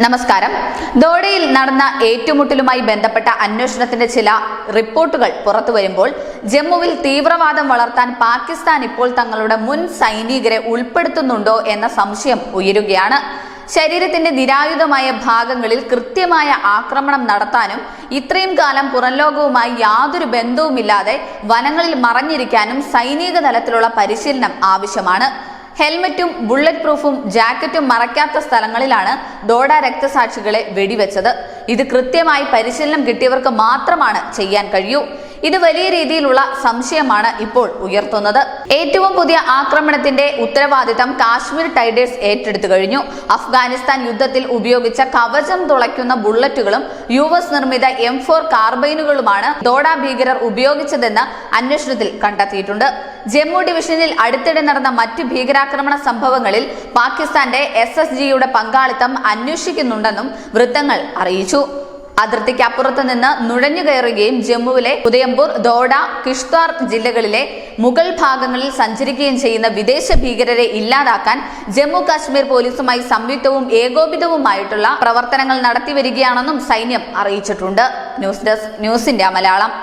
നമസ്കാരം. ദോഡയിൽ നടന്ന ഏറ്റുമുട്ടലുമായി ബന്ധപ്പെട്ട അന്വേഷണത്തിന്റെ ചില റിപ്പോർട്ടുകൾ പുറത്തുവരുമ്പോൾ ജമ്മുവിൽ തീവ്രവാദം വളർത്താൻ പാകിസ്ഥാൻ ഇപ്പോൾ തങ്ങളുടെ മുൻ സൈനികരെ ഉൾപ്പെടുത്തുന്നുണ്ടോ എന്ന സംശയം ഉയരുകയാണ്. ശരീരത്തിന്റെ നിരായുധമായ ഭാഗങ്ങളിൽ കൃത്യമായ ആക്രമണം നടത്താനും ഇത്രയും കാലം പുറംലോകവുമായി യാതൊരു ബന്ധവുമില്ലാതെ വനങ്ങളിൽ മറഞ്ഞിരിക്കാനും സൈനിക തലത്തിലുള്ള പരിശീലനം ആവശ്യമാണ്. ഹെൽമറ്റും ബുള്ളറ്റ് പ്രൂഫും ജാക്കറ്റും മറയ്ക്കാത്ത സ്ഥലങ്ങളിലാണ് ദോഡ രക്തസാക്ഷികളെ വെടിവെച്ചത്. ഇത് കൃത്യമായി പരിശീലനം കിട്ടിയവർക്ക് മാത്രമാണ് ചെയ്യാൻ കഴിയൂ. ഇത് വലിയ രീതിയിലുള്ള സംശയമാണ് ഇപ്പോൾ ഉയർത്തുന്നത്. ഏറ്റവും പുതിയ ആക്രമണത്തിന്റെ ഉത്തരവാദിത്തം കാശ്മീർ ടൈഗേഴ്സ് ഏറ്റെടുത്തു കഴിഞ്ഞു. അഫ്ഗാനിസ്ഥാൻ യുദ്ധത്തിൽ ഉപയോഗിച്ച കവചം തുളയ്ക്കുന്ന ബുള്ളറ്റുകളും US നിർമ്മിത M4 കാർബൈനുകളുമാണ് ദോഡ ഭീകരർ ഉപയോഗിച്ചതെന്ന് അന്വേഷണത്തിൽ കണ്ടെത്തിയിട്ടുണ്ട്. ജമ്മു ഡിവിഷനിൽ അടുത്തിടെ നടന്ന മറ്റ് ഭീകരാക്രമണ സംഭവങ്ങളിൽ പാകിസ്ഥാന്റെ SSGയുടെ പങ്കാളിത്തം അന്വേഷിക്കുന്നുണ്ടെന്നും വൃത്തങ്ങൾ അറിയിച്ചു. അതിർത്തിക്കപ്പുറത്ത് നിന്ന് നുഴഞ്ഞു കയറുകയും ജമ്മുവിലെ ഉദയംപൂർ, ദോഡ, കിഷ്ത്വാർ ജില്ലകളിലെ മുഗൾ ഭാഗങ്ങളിൽ സഞ്ചരിക്കുകയും ചെയ്യുന്ന വിദേശ ഭീകരരെ ഇല്ലാതാക്കാൻ ജമ്മു കാശ്മീർ പോലീസുമായി സംയുക്തവും ഏകോപിതവുമായിട്ടുള്ള പ്രവർത്തനങ്ങൾ നടത്തിവരികയാണെന്നും സൈന്യം അറിയിച്ചിട്ടുണ്ട്. News desk, news India Malayalam.